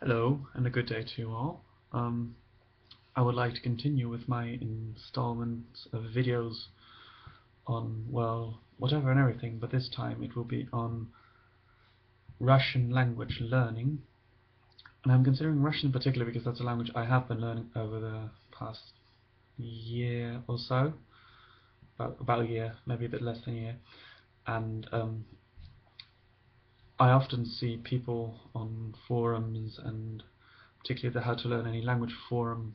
Hello and a good day to you all. I would like to continue with my installments of videos on, well, whatever and everything, but this time it will be on Russian language learning. And I'm considering Russian in particular because that's a language I have been learning over the past year or so. About a year, maybe a bit less than a year. And I often see people on forums, and particularly the How to Learn Any Language forum,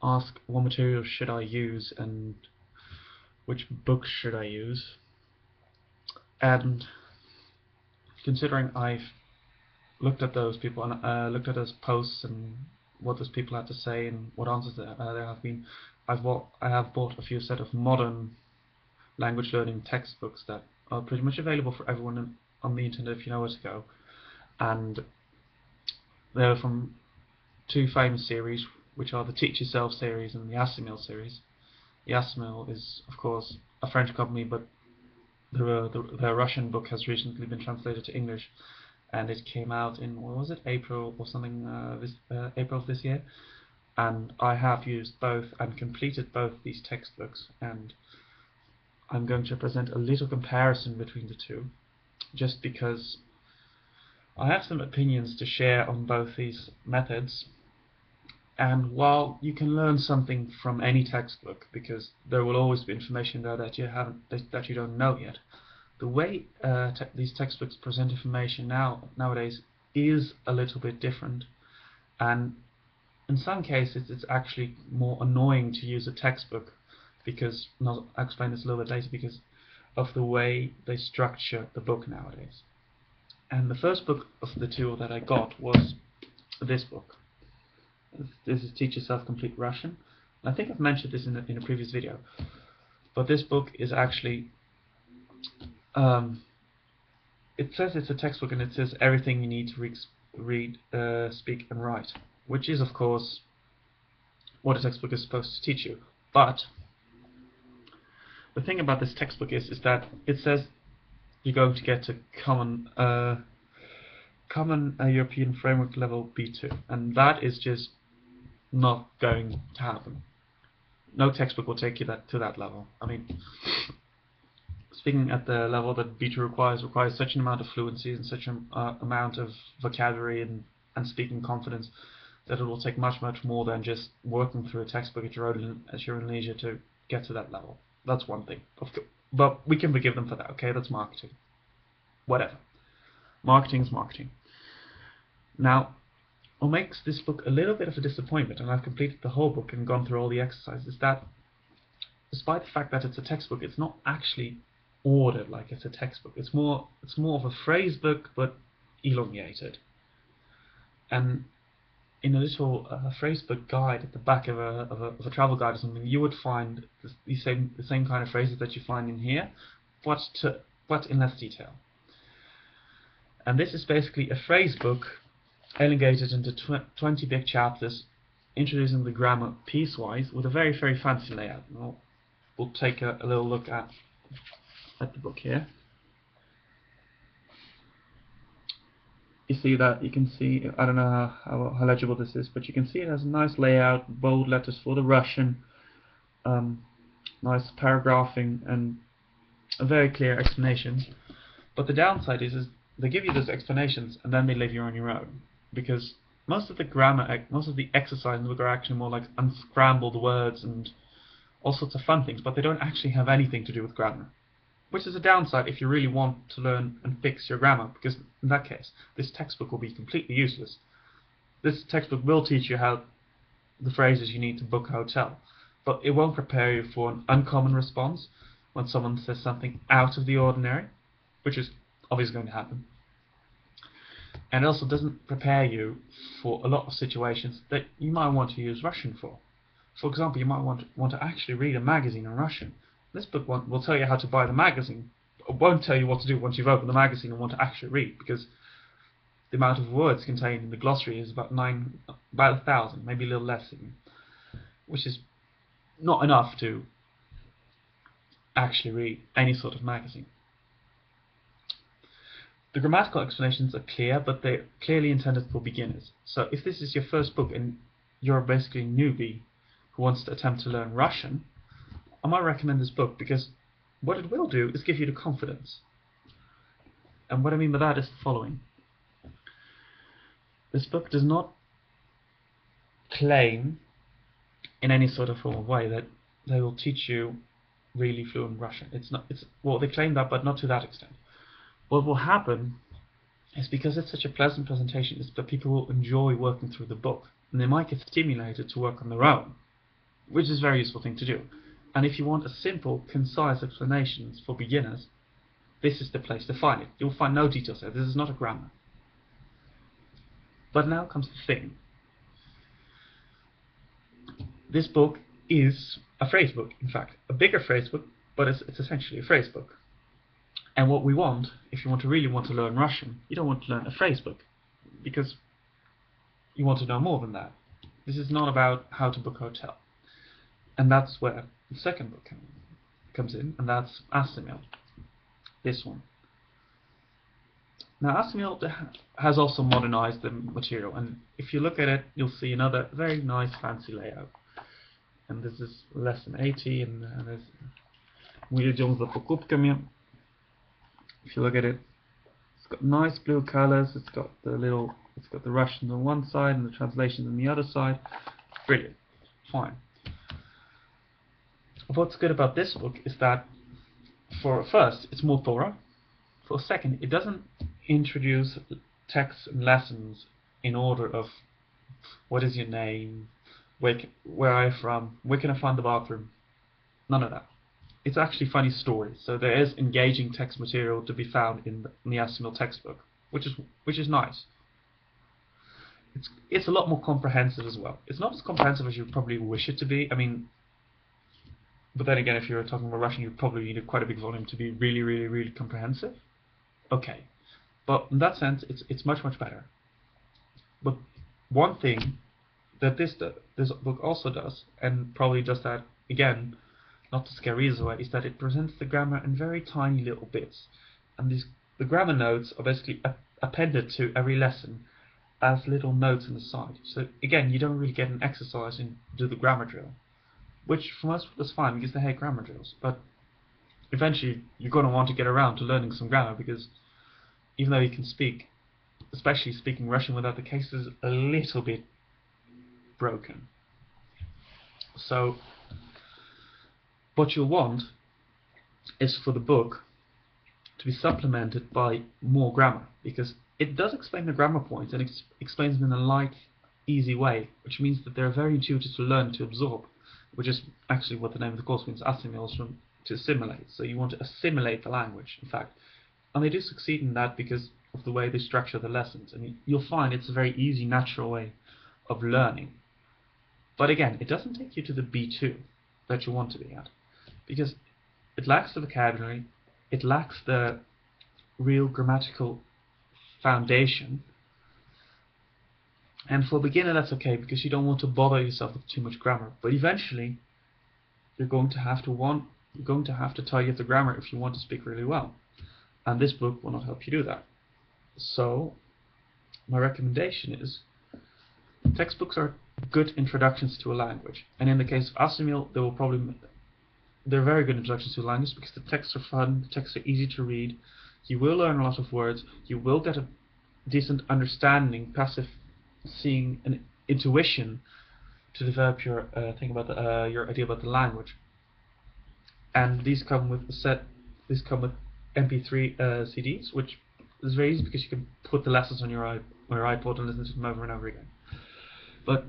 ask what materials should I use and which books should I use. And considering I've looked at those people and looked at those posts and what those people had to say and what answers there have been, I have bought a few set of modern language learning textbooks that are pretty much available for everyone on the internet if you know where to go. And they're from two famous series, which are the Teach Yourself series and the Assimil series. The Assimil is, of course, a French company, but their Russian book has recently been translated to English, and it came out in, what was it, April or something, April of this year. And I have used both and completed both these textbooks, and I'm going to present a little comparison between the two, just because I have some opinions to share on both these methods. And while you can learn something from any textbook, because there will always be information there that you don't know yet, the way these textbooks present information nowadays is a little bit different, and in some cases it's actually more annoying to use a textbook because, and I'll explain this a little bit later, because of the way they structure the book nowadays. And the first book of the two that I got was this book. This is Teach Yourself Complete Russian. I think I've mentioned this in a previous video, but this book is actually, it says it's a textbook and it says everything you need to read, speak and write, which is of course what a textbook is supposed to teach you. But the thing about this textbook is that it says you're going to get to common European Framework level B2, and that is just not going to happen. No textbook will take you to that level. I mean, speaking at the level that B2 requires such an amount of fluency and such an amount of vocabulary and speaking confidence that it will take much more than just working through a textbook at your own leisure to get to that level. That's one thing. But we can forgive them for that, okay? That's marketing. Whatever. Marketing is marketing. Now, what makes this book a little bit of a disappointment, and I've completed the whole book and gone through all the exercises, is that despite the fact that it's a textbook, it's not actually ordered like it's a textbook. It's more of a phrase book, but elongated. And in a little phrase book guide at the back of a travel guide or something, you would find the same kind of phrases that you find in here, but in less detail. And this is basically a phrase book elongated into 20 big chapters, introducing the grammar piecewise with a very fancy layout. We'll take a little look at the book here. You can see, I don't know how legible this is, but you can see it has a nice layout, bold letters for the Russian, nice paragraphing, and a very clear explanation. But the downside is they give you those explanations and then they leave you on your own, because most of the grammar, most of the exercises in the book are actually more like unscrambled words and all sorts of fun things, but they don't actually have anything to do with grammar, which is a downside if you really want to learn and fix your grammar, because in that case this textbook will be completely useless. This textbook will teach you how the phrases you need to book a hotel, but it won't prepare you for an uncommon response when someone says something out of the ordinary, which is obviously going to happen. And it also doesn't prepare you for a lot of situations that you might want to use Russian for. For example, you might want to actually read a magazine in Russian. This book will tell you how to buy the magazine. It won't tell you what to do once you've opened the magazine and want to actually read, because the amount of words contained in the glossary is about 1,000, maybe a little less even, which is not enough to actually read any sort of magazine. The grammatical explanations are clear, but they're clearly intended for beginners. So if this is your first book and you're basically a newbie who wants to attempt to learn Russian, I might recommend this book because what it will do is give you the confidence. And what I mean by that is the following. This book does not claim in any sort of formal way that they will teach you really fluent Russian. Well, they claim that, but not to that extent. What will happen is, because it's such a pleasant presentation, is that people will enjoy working through the book, and they might get stimulated to work on their own, which is a very useful thing to do. And if you want a simple, concise explanations for beginners, this is the place to find it. You'll find no details there. This is not a grammar. But now comes the thing. This book is a phrase book, in fact. A bigger phrase book, but it's essentially a phrase book. And what we want, if you really want to learn Russian, you don't want to learn a phrase book, because you want to know more than that. This is not about how to book a hotel. And that's where the second book comes in, and that's Assimil. This one. Now Assimil has also modernized the material, and if you look at it, you'll see another very nice fancy layout. And this is lesson 80, and there's мы идем за покупками. If you look at it, it's got nice blue colors. It's got the Russian on one side and the translations on the other side. Brilliant. Fine. What's good about this book is that, for first, it's more thorough. For second, it doesn't introduce texts and lessons in order of what is your name, where are you from, where can I find the bathroom. None of that. It's actually funny stories. So there is engaging text material to be found in the Assimil textbook, which is nice. It's a lot more comprehensive as well. It's not as comprehensive as you probably wish it to be. I mean, but then again, if you're talking about Russian, you probably need quite a big volume to be really, really, really comprehensive. Okay, but in that sense, it's much, much better. But one thing that this book also does, and probably does that again, not to scare readers away, is that it presents the grammar in very tiny little bits, and the grammar notes are basically appended to every lesson as little notes on the side. So again, you don't really get an exercise and do the grammar drill, which for most people is fine because they hate grammar drills. But eventually, you're going to want to get around to learning some grammar, because even though you can speak, especially speaking Russian without the case, is a little bit broken. So what you'll want is for the book to be supplemented by more grammar, because it does explain the grammar points, and it explains them in a light, easy way, which means that they're very intuitive to learn, to absorb, which is actually what the name of the course means. Assimil is from to assimilate. So you want to assimilate the language, in fact. And they do succeed in that because of the way they structure the lessons. And you'll find it's a very easy, natural way of learning. But again, it doesn't take you to the B2 that you want to be at, because it lacks the vocabulary, it lacks the real grammatical foundation. And for a beginner, that's okay, because you don't want to bother yourself with too much grammar. But eventually, you're going to have to tidy up the grammar if you want to speak really well. And this book will not help you do that. So, my recommendation is, textbooks are good introductions to a language. And in the case of Assimil, they're very good introductions to a language, because the texts are fun, the texts are easy to read, you will learn a lot of words, you will get a decent understanding, passive seeing, an intuition to develop your your idea about the language. And these come with MP3 CDs, which is very easy because you can put the lessons on your iPod and listen to them over and over again. But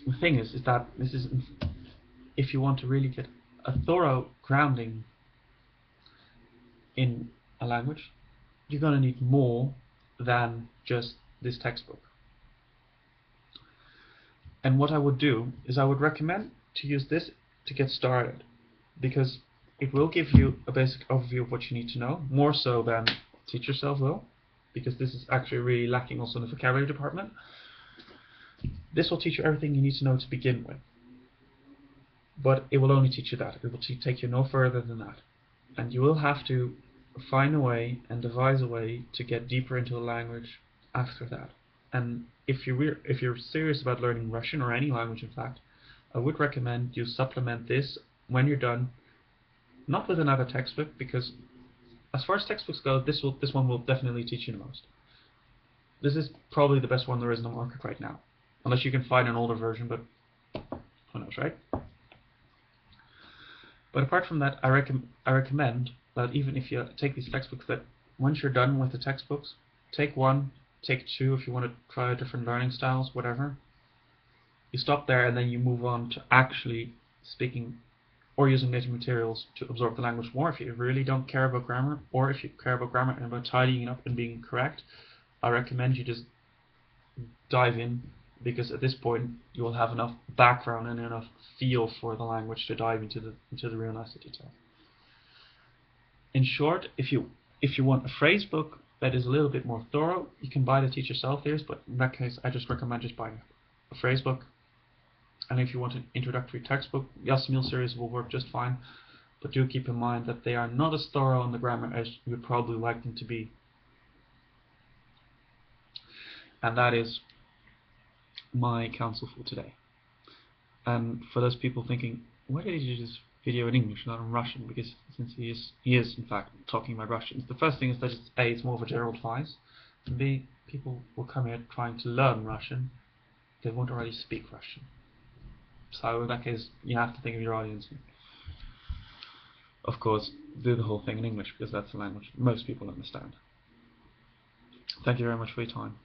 the thing is that this is, if you want to really get a thorough grounding in a language, you're going to need more than just this textbook. And what I would do is I would recommend to use this to get started, because it will give you a basic overview of what you need to know, more so than Teach Yourself will, because this is actually really lacking also in the vocabulary department. This will teach you everything you need to know to begin with, but it will only teach you that. It will take you no further than that, and you will have to find a way and devise a way to get deeper into the language after that. And if you're serious about learning Russian, or any language in fact, I would recommend you supplement this when you're done, not with another textbook, because as far as textbooks go, this one will definitely teach you the most. This is probably the best one there is in the market right now, unless you can find an older version, but who knows, right? But apart from that, I recommend that even if you take these textbooks, that once you're done with the textbooks, take one, take two if you want to try different learning styles, whatever. You stop there and then you move on to actually speaking or using native materials to absorb the language more. If you really don't care about grammar, or if you care about grammar and about tidying it up and being correct, I recommend you just dive in, because at this point you will have enough background and enough feel for the language to dive into the real nice detail. In short, if you want a phrase book that is a little bit more thorough, you can buy the Teach Yourself theirs, but in that case I just recommend just buying a phrase book. And if you want an introductory textbook, the Assimil series will work just fine, but do keep in mind that they are not as thorough on the grammar as you would probably like them to be. And that is my counsel for today. And for those people thinking, why did he do this video in English, not in Russian? Because since he is in fact talking about Russians. The first thing is that it's more of a general advice, and B, people will come here trying to learn Russian. They won't already speak Russian. So in that case, you have to think of your audience. Of course, do the whole thing in English, because that's the language most people understand. Thank you very much for your time.